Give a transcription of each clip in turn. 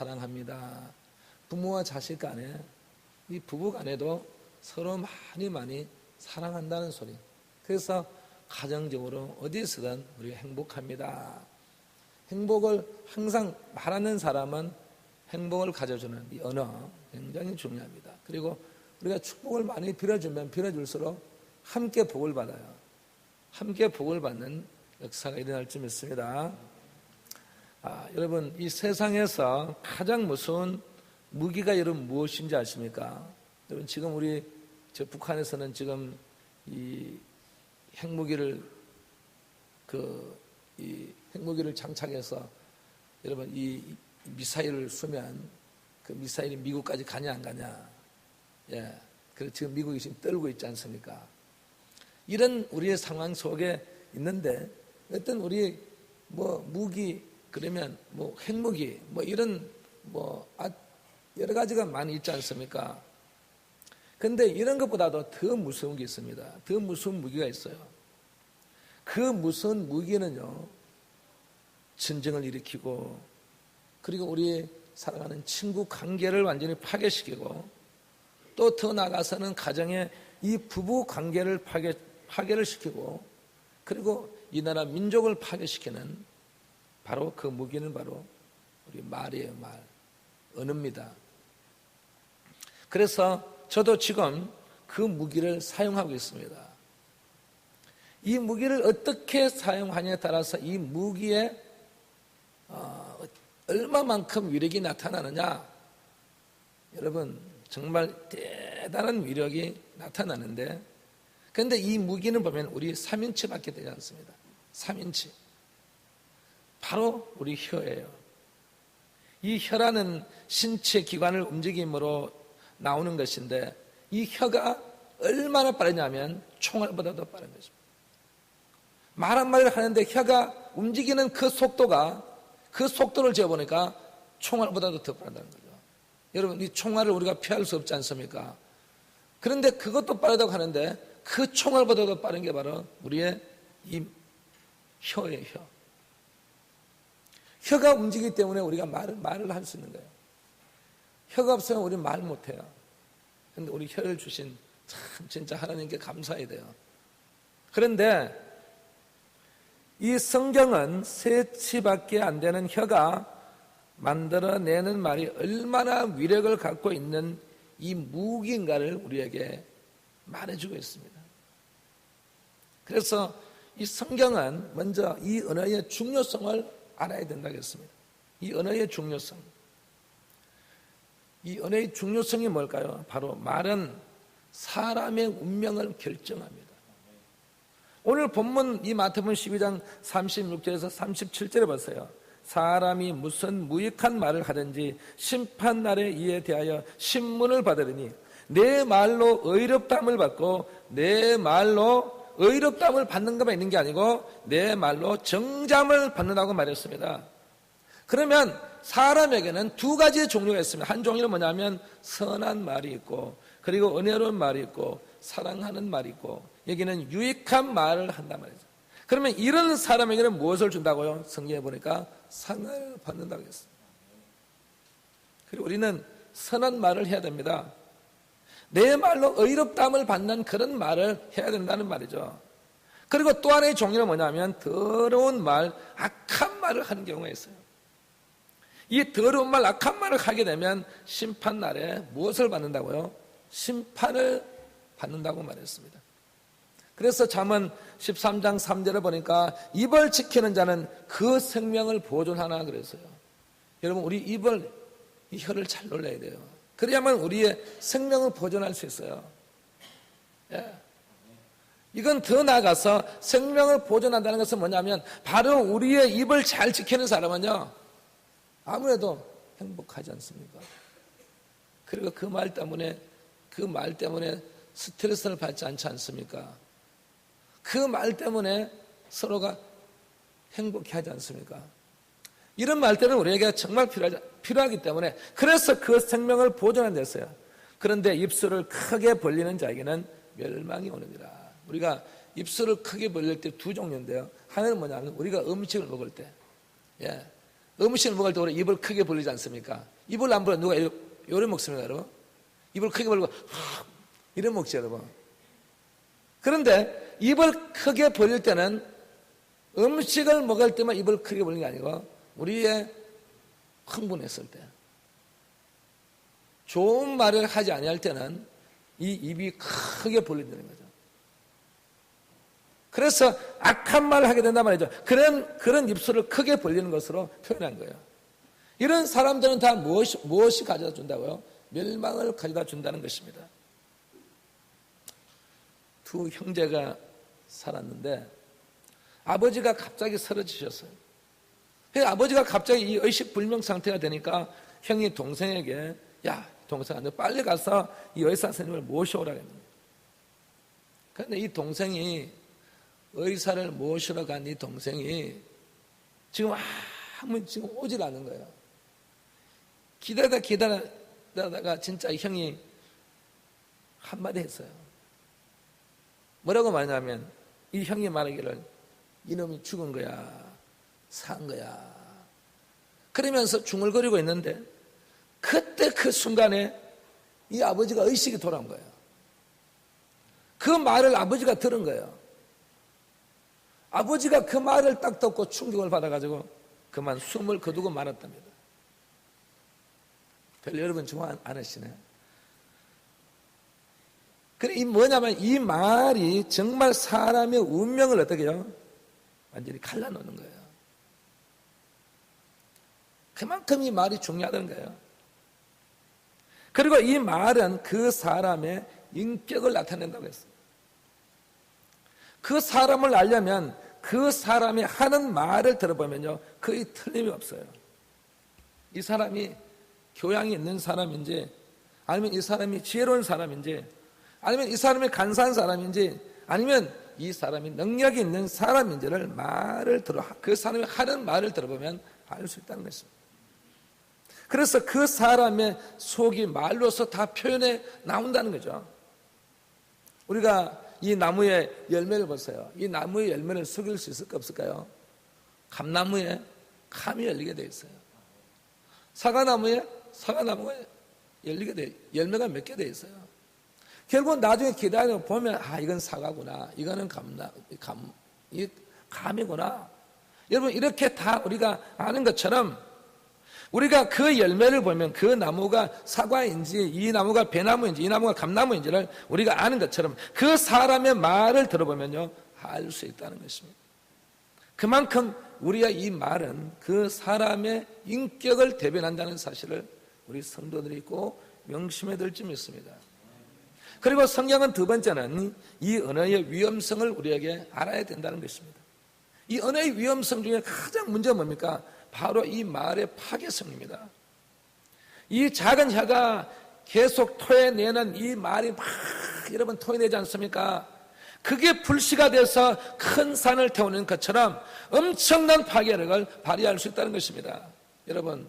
사랑합니다. 부모와 자식 간에, 이 부부 간에도 서로 많이 사랑한다는 소리. 그래서 가정적으로 어디서든 우리가 행복합니다. 행복을 항상 말하는 사람은 행복을 가져주는 이 언어 굉장히 중요합니다. 그리고 우리가 축복을 많이 빌어주면 빌어줄수록 함께 복을 받아요. 함께 복을 받는 역사가 일어날 줄 믿습니다. 여러분, 이 세상에서 가장 무서운 무기가 여러분 무엇인지 아십니까? 여러분, 지금 우리 북한에서는 지금 이 핵무기를 핵무기를 장착해서 여러분 이 미사일을 쏘면 그 미사일이 미국까지 가냐 안 가냐. 예. 그래서 지금 미국이 지금 떨고 있지 않습니까? 이런 우리의 상황 속에 있는데 어떤 우리 무기 그러면 핵무기 이런 여러 가지가 많이 있지 않습니까? 근데 이런 것보다도 더 무서운 게 있습니다. 더 무서운 무기가 있어요. 그 무서운 무기는요, 전쟁을 일으키고, 그리고 우리 사랑하는 친구 관계를 완전히 파괴시키고, 또 더 나아가서는 가정의 이 부부 관계를 파괴를 시키고, 그리고 이 나라 민족을 파괴시키는 바로 그 무기는 바로 우리 말이에요, 말. 언어입니다. 그래서 저도 지금 그 무기를 사용하고 있습니다. 이 무기를 어떻게 사용하냐에 따라서 이 무기에 얼마만큼 위력이 나타나느냐, 여러분 정말 대단한 위력이 나타나는데, 그런데 이 무기는 보면 우리 3인치밖에 되지 않습니다. 3인치. 바로 우리 혀예요. 이 혀라는 신체 기관을 움직임으로 나오는 것인데, 이 혀가 얼마나 빠르냐면 총알보다도 빠른 것입니다. 말 한마디를 하는데 혀가 움직이는 그 속도를 재보니까 총알보다도 더 빠르다는 거죠. 여러분, 이 총알을 우리가 피할 수 없지 않습니까? 그런데 그것도 빠르다고 하는데 그 총알보다도 빠른 게 바로 우리의 이 혀예요, 혀. 혀가 움직이기 때문에 우리가 말을 할 수 있는 거예요. 혀가 없으면 우리 말 못해요. 그런데 우리 혀를 주신 참 진짜 하나님께 감사해야 돼요. 그런데 이 성경은 세 치밖에 안 되는 혀가 만들어내는 말이 얼마나 위력을 갖고 있는 이 무기인가를 우리에게 말해주고 있습니다. 그래서 이 성경은 먼저 이 언어의 중요성을 알아야 된다고 했습니다. 이 언어의 중요성. 이 언어의 중요성이 뭘까요? 바로 말은 사람의 운명을 결정합니다. 오늘 본문 이 마태복음 12장 36절에서 37절에 보세요. 사람이 무슨 무익한 말을 하든지 심판날에 이에 대하여 신문을 받으리니 내 말로 의롭다함을 받고, 내 말로 의롭다함을 받는 것만 있는 게 아니고 내 말로 정잠을 받는다고 말했습니다. 그러면 사람에게는 두 가지의 종류가 있습니다. 한 종류는 뭐냐면 선한 말이 있고, 그리고 은혜로운 말이 있고, 사랑하는 말이 있고, 여기는 유익한 말을 한단 말이죠. 그러면 이런 사람에게는 무엇을 준다고요? 성경에 보니까 상을 받는다고 했습니다. 그리고 우리는 선한 말을 해야 됩니다. 내 말로 의롭다함을 받는 그런 말을 해야 된다는 말이죠. 그리고 또 하나의 종류는 뭐냐면 더러운 말, 악한 말을 하는 경우가 있어요. 이 더러운 말, 악한 말을 하게 되면 심판날에 무엇을 받는다고요? 심판을 받는다고 말했습니다. 그래서 잠언 13장 3절을 보니까 입을 지키는 자는 그 생명을 보존하나 그랬어요. 여러분, 우리 이 혀를 잘 놀려야 돼요. 그래야만 우리의 생명을 보존할 수 있어요. 예. 이건 더 나아가서 생명을 보존한다는 것은 뭐냐면 바로 우리의 입을 잘 지키는 사람은요, 아무래도 행복하지 않습니까? 그리고 그 말 때문에 스트레스를 받지 않지 않습니까? 그 말 때문에 서로가 행복해하지 않습니까? 이런 말들은 우리에게 정말 필요하기 때문에, 그래서 그 생명을 보존하는 데였어요. 그런데 입술을 크게 벌리는 자에게는 멸망이 오느니라. 우리가 입술을 크게 벌릴 때 두 종류인데요. 하나는 뭐냐면 우리가 음식을 먹을 때, 음식을 먹을 때 우리 입을 크게 벌리지 않습니까? 입을 안 벌려 누가 요래 먹습니까, 여러분? 입을 크게 벌리고 이래 먹지, 여러분. 그런데 입을 크게 벌릴 때는 음식을 먹을 때만 입을 크게 벌리는 게 아니고 우리의 흥분했을 때, 좋은 말을 하지 아니할 때는 이 입이 크게 벌린다는 거죠. 그래서 악한 말을 하게 된단 말이죠. 그런 입술을 크게 벌리는 것으로 표현한 거예요. 이런 사람들은 다 무엇이 가져다 준다고요? 멸망을 가져다 준다는 것입니다. 두 형제가 살았는데 아버지가 갑자기 쓰러지셨어요. 아버지가 갑자기 이 의식불명 상태가 되니까 형이 동생에게, 야, 동생아, 너 빨리 가서 이 의사 선생님을 모셔오라 했는데, 그런데 이 동생이, 의사를 모시러 간 이 동생이 지금 지금 오질 않은 거예요. 기다리다가 진짜 형이 한마디 했어요. 뭐라고 말하냐면, 이 형이 말하기를, 이놈이 죽은 거야, 산 거야, 그러면서 중얼거리고 있는데, 그때 그 순간에 이 아버지가 의식이 돌아온 거예요. 그 말을 아버지가 들은 거예요. 아버지가 그 말을 딱 듣고 충격을 받아가지고 그만 숨을 거두고 말았답니다. 별로 여러분 좋아 안 하시네. 그래, 이 뭐냐면 이 말이 정말 사람의 운명을 어떻게 해요? 완전히 갈라놓는 거예요. 그만큼 이 말이 중요하다는 거예요. 그리고 이 말은 그 사람의 인격을 나타낸다고 했어요. 그 사람을 알려면 그 사람이 하는 말을 들어보면요, 거의 틀림이 없어요. 이 사람이 교양이 있는 사람인지, 아니면 이 사람이 지혜로운 사람인지, 아니면 이 사람이 간사한 사람인지, 아니면 이 사람이 능력이 있는 사람인지를 그 사람이 하는 말을 들어보면 알 수 있다는 것입니다. 그래서 그 사람의 속이 말로서 다 표현해 나온다는 거죠. 우리가 이 나무의 열매를 보세요. 이 나무의 열매를 속일 수 있을까 없을까요? 감나무에 감이 열리게 되어 있어요. 사과나무에 사과나무가 열리게 돼, 열매가 몇 개 되어 있어요. 결국 나중에 기다려 보면, 이건 사과구나, 이거는 감이구나. 여러분, 이렇게 다 우리가 아는 것처럼, 우리가 그 열매를 보면 그 나무가 사과인지, 이 나무가 배나무인지, 이 나무가 감나무인지를 우리가 아는 것처럼 그 사람의 말을 들어보면요, 알 수 있다는 것입니다. 그만큼 우리의 이 말은 그 사람의 인격을 대변한다는 사실을 우리 성도들이 꼭 명심해야 될 줄 믿습니다. 그리고 성경은 두 번째는 이 언어의 위험성을 우리에게 알아야 된다는 것입니다. 이 언어의 위험성 중에 가장 문제가 뭡니까? 바로 이 말의 파괴성입니다. 이 작은 혀가 계속 토해내는 이 말이 막 여러분 토해내지 않습니까? 그게 불씨가 돼서 큰 산을 태우는 것처럼 엄청난 파괴력을 발휘할 수 있다는 것입니다. 여러분,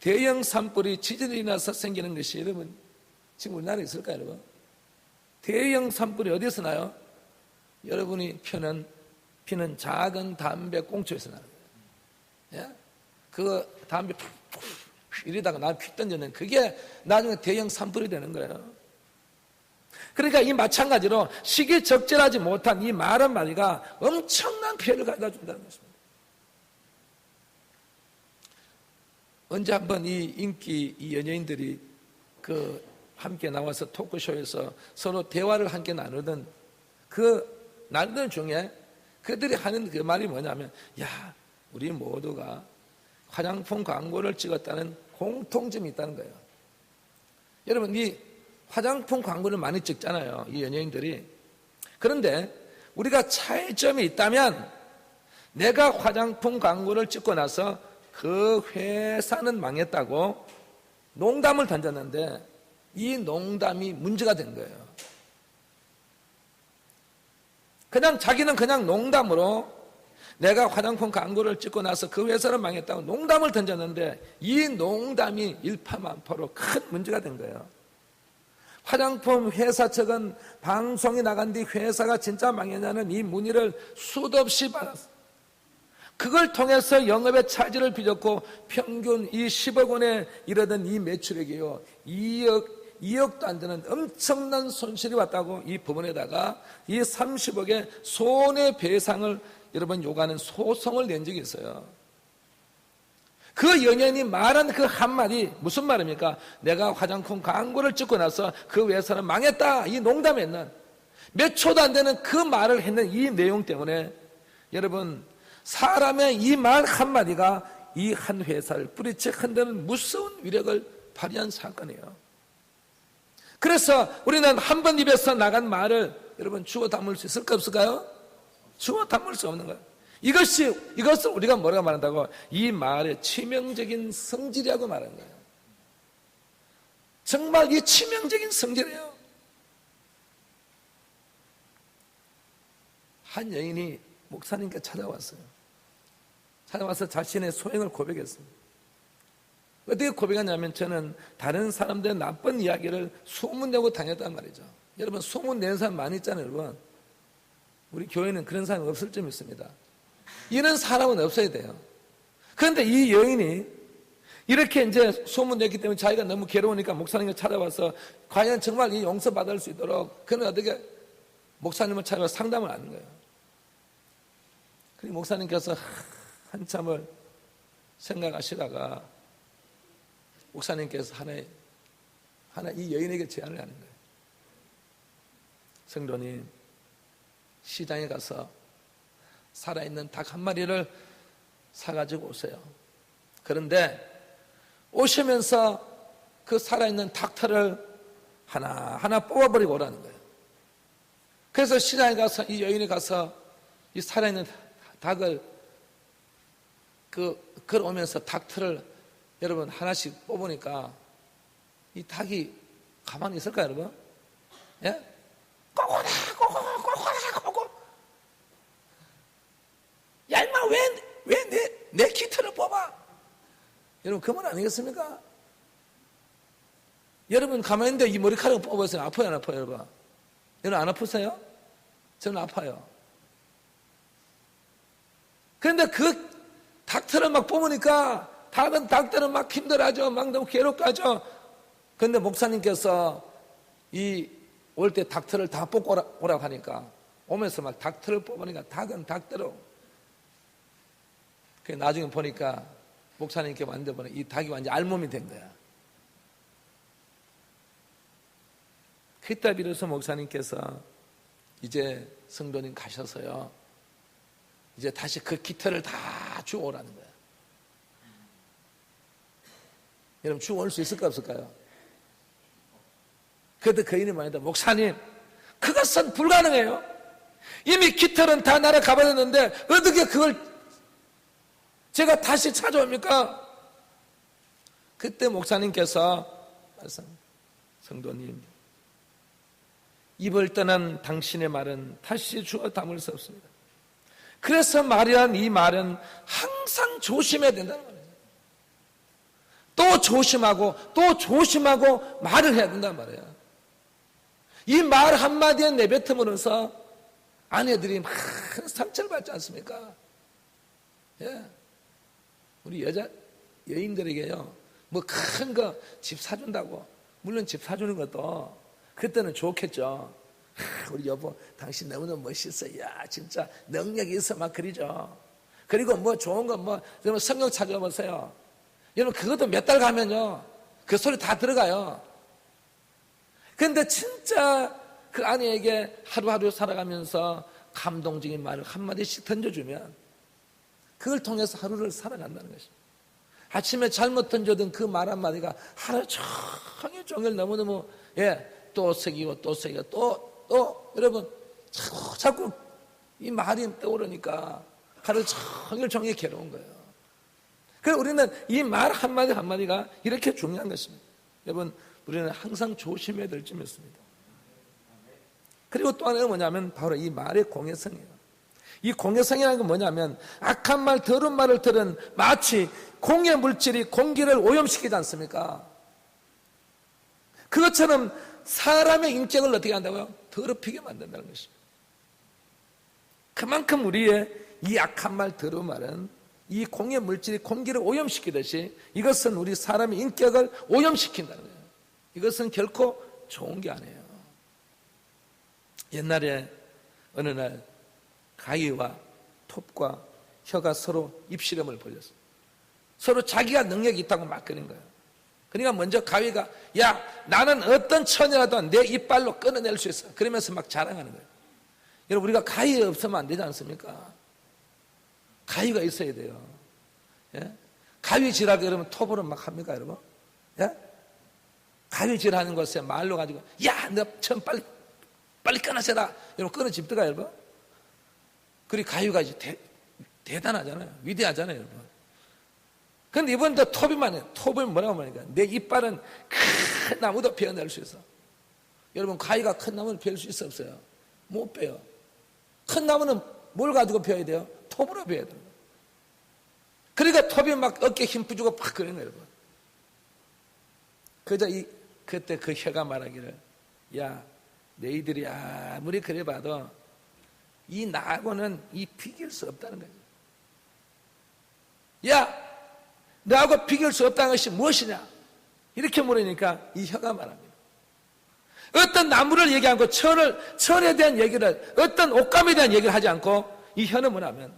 대형 산불이 지진이 나서 생기는 것이 여러분 지금 우리나라에 있을까요, 여러분? 대형 산불이 어디서 나요? 여러분이 피는 작은 담배 꽁초에서 나는 거예요. 예? 그 담배 푹 이러다가 나 피 던져낸 그게 나중에 대형 산불이 되는 거예요. 그러니까 이 마찬가지로 시기적절하지 못한 이 말 한마디가 엄청난 피해를 가져다 준다는 것입니다. 언제 한번 이 인기 이 연예인들이 함께 나와서 토크쇼에서 서로 대화를 함께 나누던 그 날들 중에 그들이 하는 그 말이 뭐냐면, 우리 모두가 화장품 광고를 찍었다는 공통점이 있다는 거예요. 여러분, 이 화장품 광고를 많이 찍잖아요, 이 연예인들이. 그런데 우리가 차이점이 있다면, 내가 화장품 광고를 찍고 나서 그 회사는 망했다고 농담을 던졌는데 이 농담이 문제가 된 거예요. 자기는 그냥 농담으로 내가 화장품 광고를 찍고 나서 그 회사를 망했다고 농담을 던졌는데 이 농담이 일파만파로 큰 문제가 된 거예요. 화장품 회사 측은 방송이 나간 뒤 회사가 진짜 망했냐는 이 문의를 수도 없이 받았어요. 그걸 통해서 영업의 차질을 빚었고 평균 이 10억 원에 이르던 이 매출액이요 2억도 안 되는 엄청난 손실이 왔다고 이 법원에다가 이 30억의 손해배상을 여러분 요구하는 소송을 낸 적이 있어요. 그 연예인이 말한 그 한마디 무슨 말입니까? 내가 화장품 광고를 찍고 나서 그 회사는 망했다 이 농담했는 몇 초도 안 되는 그 말을 했는 이 내용 때문에 여러분 사람의 이 말 한마디가 이 한 회사를 뿌리채 흔드는 무서운 위력을 발휘한 사건이에요. 그래서 우리는 한 번 입에서 나간 말을 여러분 주워 담을 수 있을까 없을까요? 주워 담을 수 없는 거예요. 이것을 우리가 뭐라고 말한다고? 이 말의 치명적인 성질이라고 말하는 거예요. 정말 이 치명적인 성질이에요. 한 여인이 목사님께 찾아왔어요. 찾아와서 자신의 소행을 고백했습니다. 어떻게 고백하냐면 저는 다른 사람들의 나쁜 이야기를 소문내고 다녔단 말이죠. 여러분 소문낸 사람 많이 있잖아요. 여러분 우리 교회는 그런 사람이 없을 줄 믿습니다. 이런 사람은 없어야 돼요. 그런데 이 여인이 이렇게 이제 소문냈기 때문에 자기가 너무 괴로우니까 목사님을 찾아와서 과연 정말 이 용서받을 수 있도록 그는 어떻게 목사님을 찾아와 상담을 하는 거예요. 그리고 목사님께서 한참을 생각하시다가 목사님께서 하나 이 여인에게 제안을 하는 거예요. 성도님, 시장에 가서 살아있는 닭 한 마리를 사가지고 오세요. 그런데 오시면서 그 살아있는 닭털을 하나하나 뽑아버리고 오라는 거예요. 그래서 시장에 가서 이 여인이 가서 이 살아있는 닭을 걸어오면서 닭털을 여러분 하나씩 뽑으니까 이 닭이 가만히 있을까요, 여러분? 예? 꼬꼬다. 야, 임마, 왜 내 키트를 뽑아? 여러분, 그 말 아니겠습니까? 여러분, 가만히 있는데 이 머리카락을 뽑았어요. 아파요, 안 아파요, 여러분? 여러분, 안 아프세요? 저는 아파요. 그런데 그 닭털을 막 뽑으니까 닭들은 막 힘들어하죠. 막 너무 괴롭게 하죠. 그런데 목사님께서 올 때 닭털을 다 뽑고 오라고 하니까 오면서 막 닭털을 뽑으니까 닭은 닭대로. 나중에 보니까 목사님께 만져보니 이 닭이 완전 알몸이 된 거야. 그때 비로소 목사님께서 이제 성도님 가셔서요. 이제 다시 그 깃털을 다 주워오라는 거야. 여러분 주워올 수 있을까 없을까요? 그때 거인이 말한다. 목사님 그것은 불가능해요. 이미 깃털은 다 날아가버렸는데 어떻게 그걸 제가 다시 찾아옵니까? 그때 목사님께서 성도님 입을 떠난 당신의 말은 다시 주워 담을 수 없습니다. 그래서 말이란 이 말은 항상 조심해야 된다는 말이에요. 또 조심하고 말을 해야 된단 말이에요. 이 말 한마디에 내뱉음으로써 아내들이 막 상처를 받지 않습니까? 예. 우리 여인들에게요, 뭐 큰 거 집 사준다고, 물론 집 사주는 것도 그때는 좋겠죠. 우리 여보, 당신 너무너무 멋있어. 야, 진짜 능력이 있어. 막 그러죠. 그리고 뭐 좋은 거 여러분 성경 찾아보세요. 여러분 그것도 몇 달 가면요, 그 소리 다 들어가요. 근데 진짜 그 아내에게 하루하루 살아가면서 감동적인 말을 한마디씩 던져주면 그걸 통해서 하루를 살아간다는 것입니다. 아침에 잘못 던져둔 그 말 한마디가 하루 종일 너무너무 또 새기고 또 여러분 자꾸 이 말이 떠오르니까 하루 종일 괴로운 거예요. 그래서 우리는 이 말 한마디 한마디가 이렇게 중요한 것입니다. 여러분 우리는 항상 조심해야 될 점이 있습니다. 그리고 또 하나는 뭐냐면 바로 이 말의 공해성이에요. 이 공해성이라는 건 뭐냐면 악한 말, 더러운 말을 들은 마치 공해 물질이 공기를 오염시키지 않습니까? 그것처럼 사람의 인격을 어떻게 한다고요? 더럽히게 만든다는 것입니다. 그만큼 우리의 이 악한 말, 더러운 말은 이 공해 물질이 공기를 오염시키듯이 이것은 우리 사람의 인격을 오염시킨다는 거예요. 이것은 결코 좋은 게 아니에요. 옛날에 어느 날 가위와 톱과 혀가 서로 입씨름을 벌였어요. 서로 자기가 능력이 있다고 막 그런 거예요. 그러니까 먼저 가위가 야, 나는 어떤 천이라도 내 이빨로 끊어낼 수 있어. 그러면서 막 자랑하는 거예요. 여러분, 우리가 가위 없으면 안 되지 않습니까? 가위가 있어야 돼요. 예? 가위질하고 여러분 톱으로 막 합니까, 여러분? 예? 가위질하는 것에 말로 가지고 야, 너 천 빨리 끊어져라. 여러분 끊어집니까, 여러분? 그리고 가위가 이제 대단하잖아요. 위대하잖아요, 여러분. 그런데 이번도 톱이만 해요. 톱을 뭐라고 하니까 내 이빨은 큰 나무도 베어낼 수 있어. 여러분, 가위가 큰 나무를 베을 수 있어 없어요? 못 베요. 큰 나무는 뭘 가지고 베어야 돼요? 톱으로 베어야 돼요. 그러니까 톱이 막 어깨에 힘 부주고 팍 그러는 거예요, 여러분. 그때 그 혀가 말하기를 야, 너희들이 아무리 그래 봐도 이 나하고는 비길 수 없다는 거죠. 야, 너하고 비길 수 없다는 것이 무엇이냐? 이렇게 물으니까 이 혀가 말합니다. 어떤 나무를 얘기하고 천에 대한 얘기를, 어떤 옷감에 대한 얘기를 하지 않고 이 혀는 뭐냐면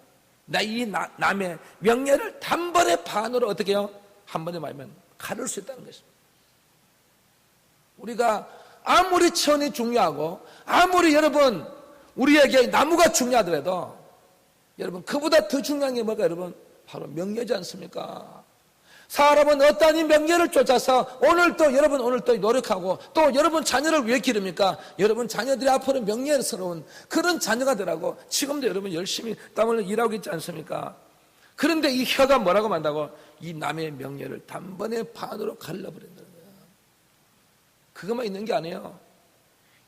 나 이 남의 명예를 단번에 반으로 어떻게 해요? 한 번에 말하면 가를 수 있다는 것입니다. 우리가 아무리 천이 중요하고 아무리 여러분 우리에게 나무가 중요하더라도 여러분 그보다 더 중요한 게 뭘까 여러분? 바로 명예지 않습니까? 사람은 어떠한 이 명예를 쫓아서 오늘 또 노력하고 또 여러분 자녀를 왜 기릅니까? 여러분 자녀들이 앞으로 명예스러운 그런 자녀가 되라고 지금도 여러분 열심히 땀 흘려 일하고 있지 않습니까? 그런데 이 혀가 뭐라고 만다고? 이 남의 명예를 단번에 반으로 갈라버린다는 거예요. 그것만 있는 게 아니에요.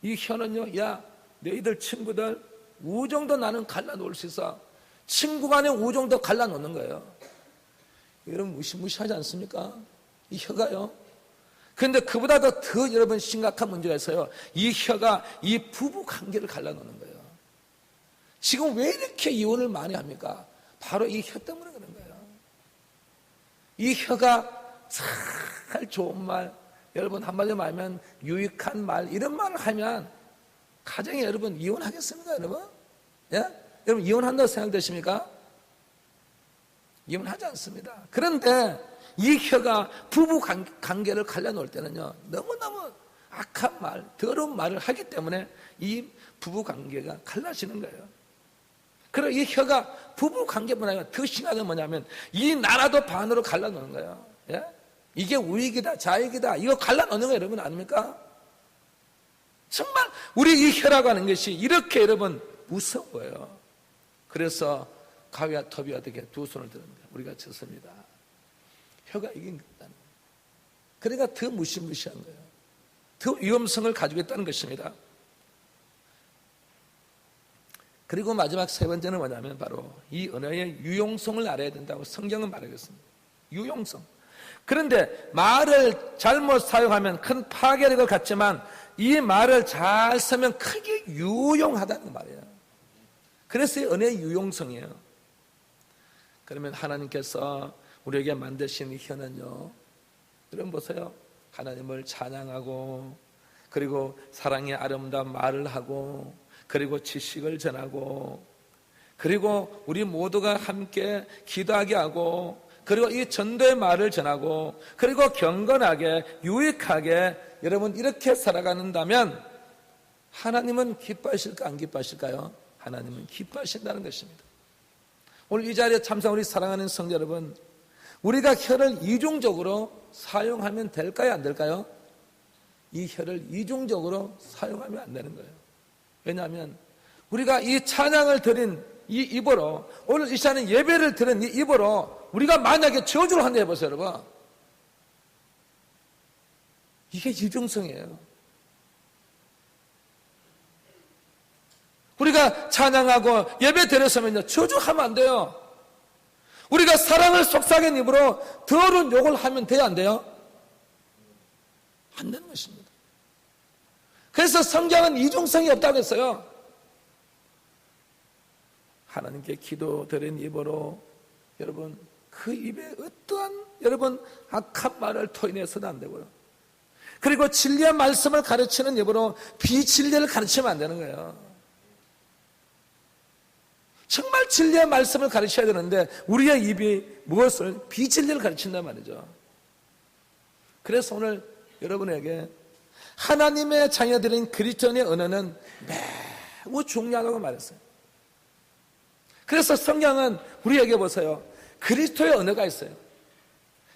이 혀는요, 야, 너희들 친구들 우정도 나는 갈라놓을 수 있어. 친구 간의 우정도 갈라놓는 거예요. 여러분 무시무시하지 않습니까? 이 혀가요. 그런데 그보다도 더 여러분 심각한 문제가 있어요. 이 혀가 이 부부 관계를 갈라놓는 거예요. 지금 왜 이렇게 이혼을 많이 합니까? 바로 이 혀 때문에 그런 거예요. 이 혀가 잘 좋은 말, 여러분 한마디로 말하면 유익한 말, 이런 말을 하면 가정에 여러분 이혼하겠습니까, 여러분? 예? 여러분 이혼한다고 생각되십니까? 이혼하지 않습니다. 그런데 이 혀가 부부 관계를 갈라놓을 때는요, 너무너무 악한 말, 더러운 말을 하기 때문에 이 부부 관계가 갈라지는 거예요. 그리고 이 혀가 부부 관계뿐 아니라 더 심한 건 뭐냐면 이 나라도 반으로 갈라놓는 거예요. 예? 이게 우익이다, 좌익이다, 이거 갈라놓는 거 여러분 아닙니까? 정말 우리 이 혀라고 하는 것이 이렇게 여러분 무서워요. 그래서 가위와 톱이 어떻게 두 손을 드는가? 우리가 졌습니다. 혀가 이긴 거다는 거예요. 그러니까 더 무시무시한 거예요. 더 위험성을 가지고 있다는 것입니다. 그리고 마지막 세 번째는 뭐냐면 바로 이 언어의 유용성을 알아야 된다고 성경은 말하고 있습니다. 유용성. 그런데 말을 잘못 사용하면 큰 파괴력을 갖지만 이 말을 잘 쓰면 크게 유용하다는 말이에요. 그래서 이 언어의 유용성이에요. 그러면 하나님께서 우리에게 만드신 이 혀는요, 여러분 보세요. 하나님을 찬양하고 그리고 사랑의 아름다운 말을 하고 그리고 지식을 전하고 그리고 우리 모두가 함께 기도하게 하고 그리고 이 전도의 말을 전하고 그리고 경건하게 유익하게 여러분 이렇게 살아가는다면 하나님은 기뻐하실까 안 기뻐하실까요? 하나님은 기뻐하신다는 것입니다. 오늘 이 자리에 참석 우리 사랑하는 성도 여러분, 우리가 혀를 이중적으로 사용하면 될까요 안 될까요? 이 혀를 이중적으로 사용하면 안 되는 거예요. 왜냐하면 우리가 이 찬양을 드린 이 입으로 오늘 이 시간에 예배를 드린 이 입으로 우리가 만약에 저주를 한다 해보세요 여러분. 이게 이중성이에요. 우리가 찬양하고 예배 드렸으면요 저주하면 안 돼요. 우리가 사랑을 속삭인 입으로 더러운 욕을 하면 돼요 안 돼요? 안 되는 것입니다. 그래서 성경은 이중성이 없다고 했어요. 하나님께 기도드린 입으로 여러분 그 입에 어떠한 여러분 악한 말을 토해내서는 안 되고요. 그리고 진리의 말씀을 가르치는 입으로 비진리를 가르치면 안 되는 거예요. 정말 진리의 말씀을 가르쳐야 되는데 우리의 입이 무엇을 비진리를 가르친단 말이죠. 그래서 오늘 여러분에게 하나님의 자녀들인 그리스도인의 언어는 매우 중요하다고 말했어요. 그래서 성경은 우리에게 보세요. 그리스도의 언어가 있어요.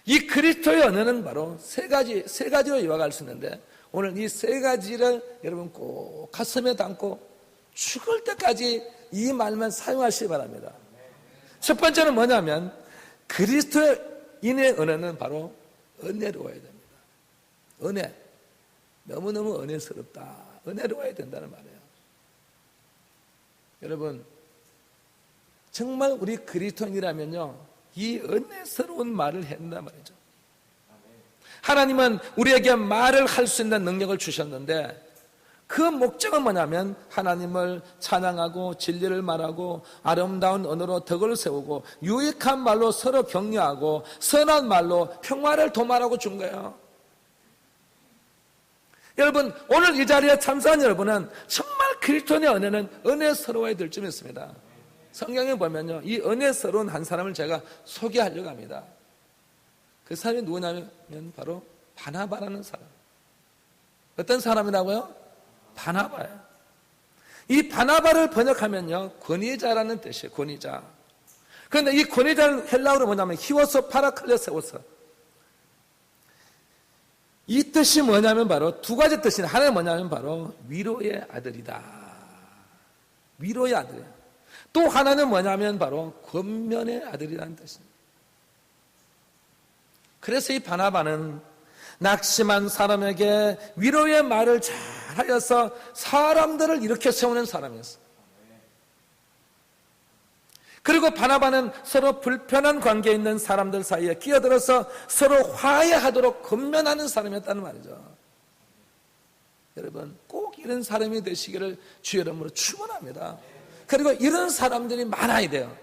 이 그리스도의 언어는 바로 세 가지로 요약할 수 있는데 오늘 이 세 가지를 여러분 꼭 가슴에 담고 죽을 때까지 이 말만 사용하시기 바랍니다. 첫 번째는 뭐냐면 그리스도인의 언어는 바로 은혜로워야 됩니다. 은혜. 너무너무 은혜스럽다. 은혜로워야 된다는 말이에요. 여러분 정말 우리 그리스도인이라면요 이 은혜스러운 말을 해야 된단 말이죠. 하나님은 우리에게 말을 할 수 있는 능력을 주셨는데 그 목적은 뭐냐면 하나님을 찬양하고 진리를 말하고 아름다운 언어로 덕을 세우고 유익한 말로 서로 격려하고 선한 말로 평화를 도말하고 준 거예요. 여러분 오늘 이 자리에 참석한 여러분은 정말 그리스도의 은혜는 은혜스러워야 될 줄 믿습니다. 성경에 보면요 이 은혜스러운 한 사람을 제가 소개하려고 합니다. 그 사람이 누구냐면 바로 바나바라는 사람. 어떤 사람이라고요? 바나바예요. 이 바나바를 번역하면요 권위자라는 뜻이에요. 권위자. 그런데 이 권위자는 헬라어로 뭐냐면 히오소 파라클레세오스. 이 뜻이 뭐냐면 바로 두 가지 뜻이에요. 하나는 뭐냐면 바로 위로의 아들이다. 위로의 아들이에요. 또 하나는 뭐냐면 바로 권면의 아들이라는 뜻입니다. 그래서 이 바나바는 낙심한 사람에게 위로의 말을 잘하여서 사람들을 일으켜 세우는 사람이었어요. 그리고 바나바는 서로 불편한 관계에 있는 사람들 사이에 끼어들어서 서로 화해하도록 권면하는 사람이었다는 말이죠. 여러분 꼭 이런 사람이 되시기를 주의 이름으로 축원합니다. 그리고 이런 사람들이 많아야 돼요.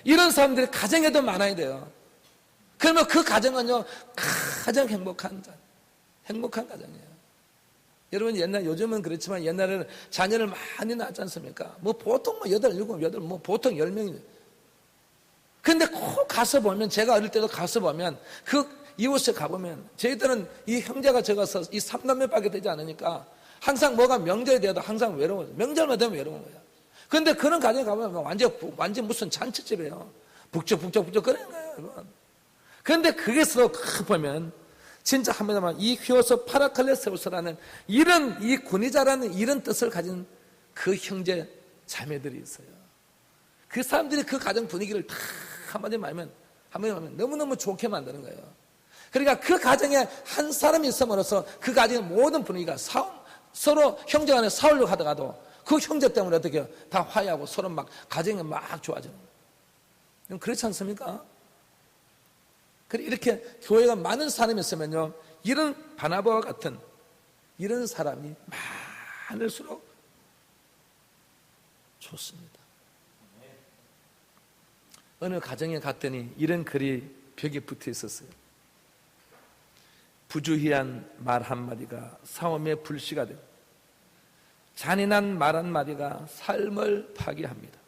이런 사람들이 가정에도 많아야 돼요. 그러면 그 가정은요 가장 행복한 가정이에요. 여러분 요즘은 그렇지만 옛날에는 자녀를 많이 낳았지 않습니까? 뭐 보통 8, 7, 뭐 보통 10명이. 근데 꼭 가서 보면 제가 어릴 때도 가서 보면 그 이웃에 가보면 저희들은 이 형제가 적어서 이 3남매밖에 되지 않으니까 항상 뭐가 명절이 돼도 항상 외로워요. 명절만 되면 외로운 거예요. 근데 그런 가정에 가보면 완전 무슨 잔치집이에요. 북적북적 그런 거예요, 여러분. 그런데 거기서 보면 진짜 한번 이 휘어서 파라클레세우스라는 이런 이 권위자라는 이런 뜻을 가진 그 형제 자매들이 있어요. 그 사람들이 그 가정 분위기를 다 한마디 말하면 너무너무 좋게 만드는 거예요. 그러니까 그 가정에 한 사람이 있음으로써 그 가정의 모든 분위기가 서로 형제 간에 싸우려고 하다가도 그 형제 때문에 어떻게 다 화해하고 서로 막 가정이 막 좋아지는 거예요. 그렇지 않습니까? 이렇게 교회가 많은 사람이 있으면요 이런 바나바와 같은 이런 사람이 많을수록 좋습니다. 어느 가정에 갔더니 이런 글이 벽에 붙어 있었어요. 부주의한 말 한마디가 싸움의 불씨가 되고 잔인한 말 한마디가 삶을 파괴합니다.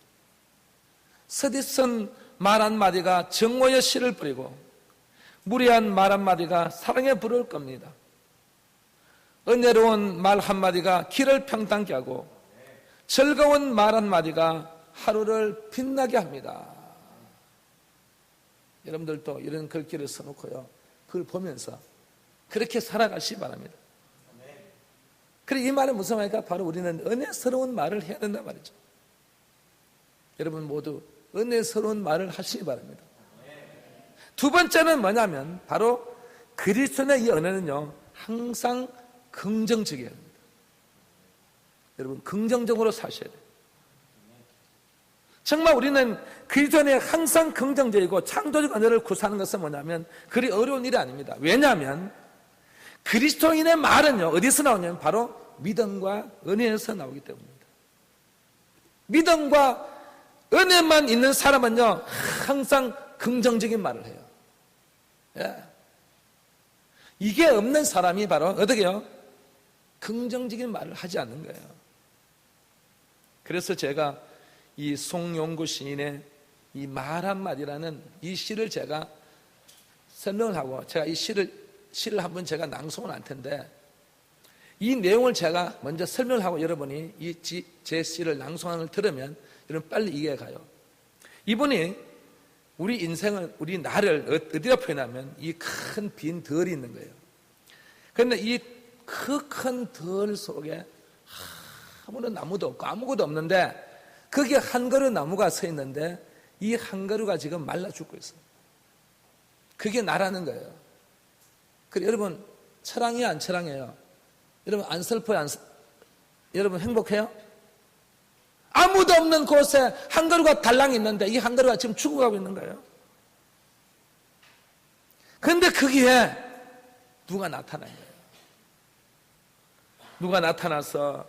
서디슨 말 한마디가 정오의 씨를 뿌리고 무례한 말 한마디가 사랑의 불을 겁니다. 은혜로운 말 한마디가 길을 평탄케 하고 즐거운 말 한마디가 하루를 빛나게 합니다. 여러분들도 이런 글귀를 써놓고요 그걸 보면서 그렇게 살아가시기 바랍니다. 그리고 이 말은 무슨 말일까? 바로 우리는 은혜스러운 말을 해야 된단 말이죠. 여러분 모두 은혜스러운 말을 하시기 바랍니다. 두 번째는 뭐냐면 바로 그리스도의 이 은혜는요 항상 긍정적이어야 합니다. 여러분 긍정적으로 사셔야 돼요. 정말 우리는 그리스도의 항상 긍정적이고 창조적 은혜를 구사하는 것은 뭐냐면 그리 어려운 일이 아닙니다. 왜냐하면 그리스도인의 말은요 어디서 나오냐면 바로 믿음과 은혜에서 나오기 때문입니다. 믿음과 은혜만 있는 사람은요 항상 긍정적인 말을 해요. 예. 이게 없는 사람이 바로 어떻게요? 긍정적인 말을 하지 않는 거예요. 그래서 제가 이 송영구 시인의 이 말 한마디라는 이 시를 제가 설명을 하고, 제가 이 시를 한번 제가 낭송을 할 텐데, 이 내용을 제가 먼저 설명을 하고 여러분이 제 시를 낭송하는 걸 들으면 여러분 빨리 이해가 가요. 이분이 우리 인생을, 우리 나를 어디다 표현하면 이 큰 빈 덜이 있는 거예요. 그런데 이 그 큰 덜 속에 아무런 나무도 없고 아무것도 없는데 거기에 한 그루 나무가 서 있는데 이 한 그루가 지금 말라 죽고 있어요. 그게 나라는 거예요. 그래 여러분 철랑해요, 안 철랑해요? 여러분 안 슬퍼요? 여러분 행복해요? 아무도 없는 곳에 한 그루가 달랑 있는데 이 한 그루가 지금 죽어가고 있는 거예요. 그런데 거기에 누가 나타난 거예요. 누가 나타나서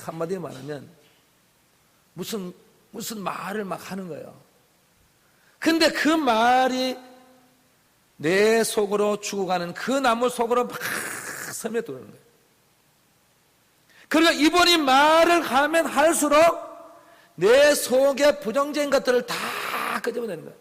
한마디로 말하면 무슨 말을 막 하는 거예요. 근데 그 말이 내 속으로 죽어가는 그 나무 속으로 막 스며들어오는 거예요. 그러니까 이분이 말을 하면 할수록 내 속에 부정적인 것들을 다 끄집어내는 거예요.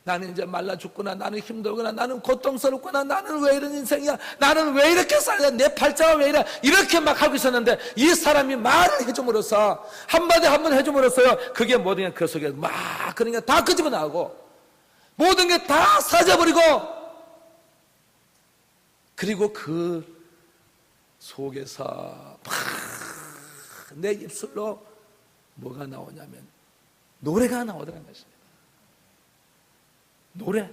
나는 이제 말라 죽구나, 나는 힘들구나, 나는 고통스럽구나, 나는 왜 이런 인생이야, 나는 왜 이렇게 살냐, 내 팔자가 왜 이래, 이렇게 막 하고 있었는데 이 사람이 말을 해줌으로써 한마디 한번 해줌으로써요 그게 모든 게 그 속에 막 그런 게 다 끄집어 나오고 모든 게 다 사져버리고, 그리고 그 속에서 막 내 입술로 뭐가 나오냐면 노래가 나오더라는 것입니다. 노래.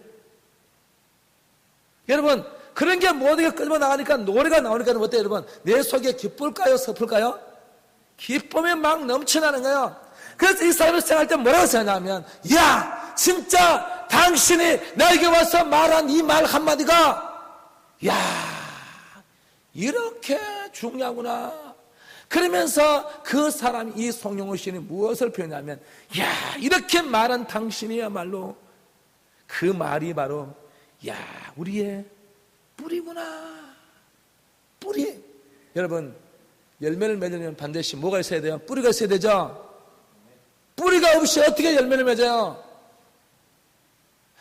여러분 그런 게 모든 게 끌고 나가니까 노래가 나오니까 어때요 여러분? 내 속에 기쁠까요, 슬플까요? 기쁨이 막 넘쳐나는 거예요. 그래서 이 사람이 생각할 때 뭐라고 생각하냐면, 야 진짜 당신이 나에게 와서 말한 이 말 한마디가 야 이렇게 중요하구나. 그러면서 그 사람이, 이 송영구 시인이 무엇을 표현하냐면, 야 이렇게 말한 당신이야말로 그 말이 바로 야 우리의 뿌리구나. 뿌리. 여러분 열매를 맺으려면 반드시 뭐가 있어야 돼요? 뿌리가 있어야 되죠. 뿌리가 없이 어떻게 열매를 맺어요?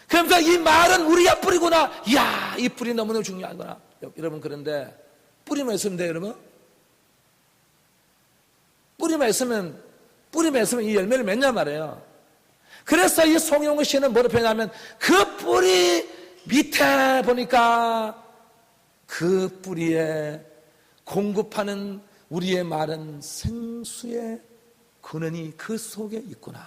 그러면서 이 말은 우리가 뿌리구나. 야 이 뿌리 너무너무 중요하구나. 여러분 그런데 뿌리만 있으면 돼요 여러분? 뿌리만 있으면 이 열매를 맺냐 말이에요. 그래서 이 송영구 씨는 뭐로 표현하면, 그 뿌리 밑에 보니까 그 뿌리에 공급하는 우리의 말은 생수의 근원이 그 속에 있구나.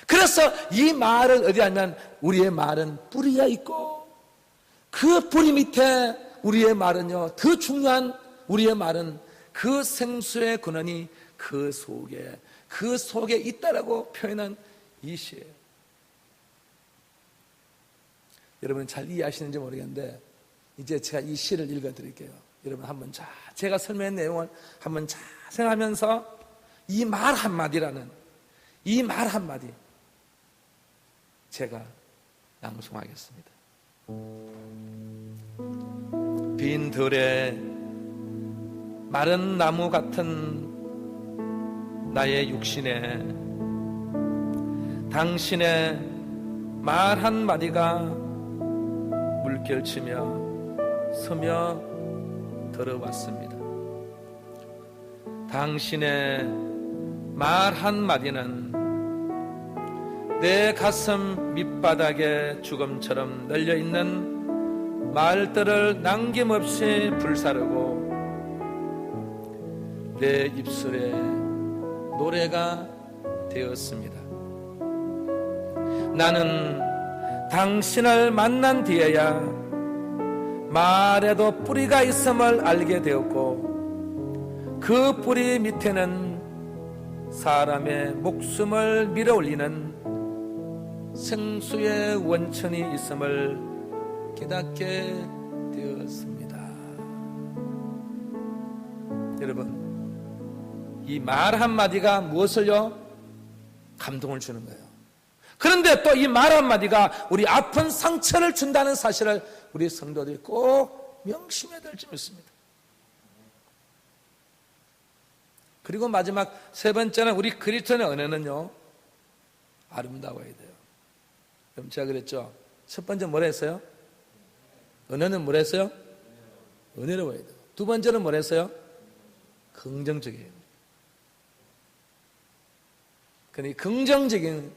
그래서 이 말을 어디 하면 우리의 말은 뿌리가 있고, 그 뿌리 밑에 우리의 말은요 더 중요한 우리의 말은 그 생수의 근원이 그 속에 있다라고 표현한 이 시예요. 여러분 잘 이해하시는지 모르겠는데 이제 제가 이 시를 읽어드릴게요. 여러분 한번 제가 설명한 내용을 한번 잘 생각하면서 이 말 한마디라는 이 말 한마디 제가 낭송하겠습니다. 빈 들에 마른 나무 같은 나의 육신에 당신의 말 한마디가 물결치며 스며 들어왔습니다. 당신의 말 한마디는 내 가슴 밑바닥에 죽음처럼 널려있는 말들을 남김없이 불사르고 내 입술에 노래가 되었습니다. 나는 당신을 만난 뒤에야 말에도 뿌리가 있음을 알게 되었고, 그 뿌리 밑에는 사람의 목숨을 밀어올리는 생수의 원천이 있음을 깨닫게 되었습니다. 여러분 이 말 한마디가 무엇을요? 감동을 주는 거예요. 그런데 또 이 말 한마디가 우리 아픈 상처를 준다는 사실을 우리 성도들이 꼭 명심해야 될 점 있습니다. 그리고 마지막 세 번째는 우리 그리스도인의 은혜는요, 아름다워야 돼요. 그럼 제가 그랬죠. 첫 번째 뭐라 했어요? 은혜는 뭐라 했어요? 은혜로워야 돼요. 두 번째는 뭐라 했어요? 긍정적이에요. 그러니까 긍정적인,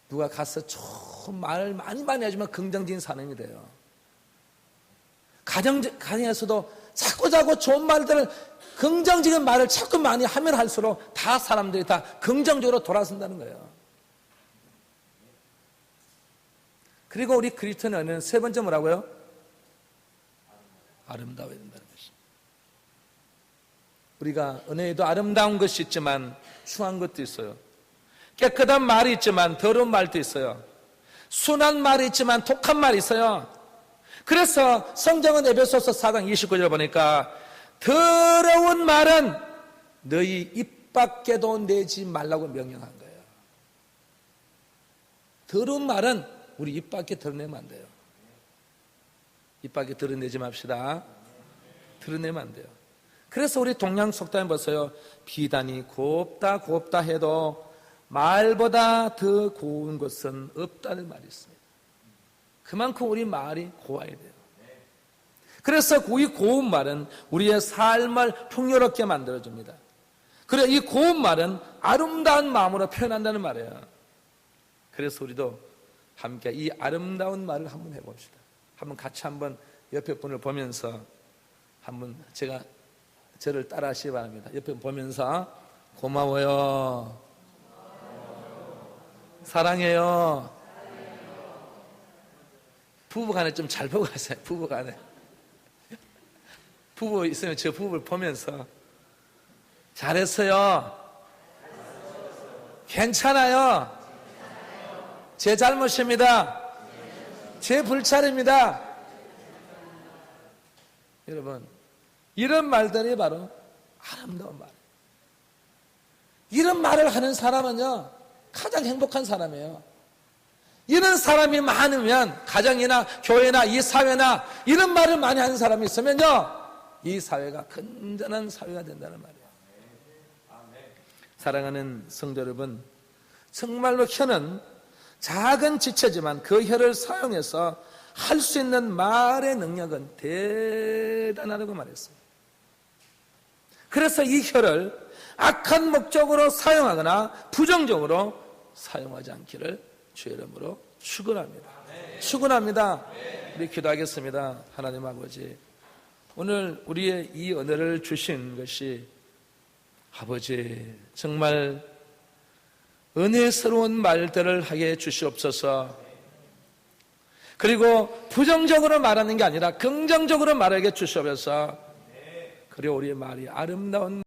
누가 가서 좀 말을 많이 해주면 긍정적인 사람이 돼요. 가정에서도 자꾸 좋은 말들을, 긍정적인 말을 자꾸 많이 하면 할수록 다 사람들이 다 긍정적으로 돌아선다는 거예요. 그리고 우리 그리스도인의 은혜는 세 번째 뭐라고요? 아름다워야 된다는 것입니다. 우리가 은혜에도 아름다운 것이 있지만 추한 것도 있어요. 깨끗한 말이 있지만 더러운 말도 있어요. 순한 말이 있지만 독한 말이 있어요. 그래서 성경은 에베소서 4장 29절 보니까 더러운 말은 너희 입 밖에도 내지 말라고 명령한 거예요. 더러운 말은 우리 입 밖에 드러내면 안 돼요. 입 밖에 드러내지 맙시다. 드러내면 안 돼요. 그래서 우리 동양 속담에 보세요. 비단이 곱다 해도 말보다 더 고운 것은 없다는 말이 있습니다. 그만큼 우리 말이 고와야 돼요. 그래서 이 고운 말은 우리의 삶을 풍요롭게 만들어줍니다. 그리고 이 고운 말은 아름다운 마음으로 표현한다는 말이에요. 그래서 우리도 함께 이 아름다운 말을 한번 해봅시다. 한번 같이 한번 옆에 분을 보면서 한번 저를 따라 하시기 바랍니다. 옆에 보면서 고마워요. 사랑해요. 부부간에 좀 잘 보고 가세요. 부부간에. 부부 있으면 저 부부를 보면서 잘했어요. 괜찮아요. 제 잘못입니다. 제 불찰입니다. 여러분, 이런 말들이 바로 아름다운 말. 이런 말을 하는 사람은요, 가장 행복한 사람이에요. 이런 사람이 많으면 가정이나 교회나 이 사회나 이런 말을 많이 하는 사람이 있으면요, 이 사회가 건전한 사회가 된다는 말이에요. 사랑하는 성도 여러분, 정말로 혀는 작은 지체지만 그 혀를 사용해서 할 수 있는 말의 능력은 대단하다고 말했어요. 그래서 이 혀를 악한 목적으로 사용하거나 부정적으로 사용하지 않기를 주의 이름으로 축원합니다. 축원합니다. 우리 기도하겠습니다. 하나님 아버지, 오늘 우리의 이 은혜를 주신 것이 아버지 정말 은혜스러운 말들을 하게 주시옵소서. 그리고 부정적으로 말하는 게 아니라 긍정적으로 말하게 주시옵소서. 그리고 우리의 말이 아름다운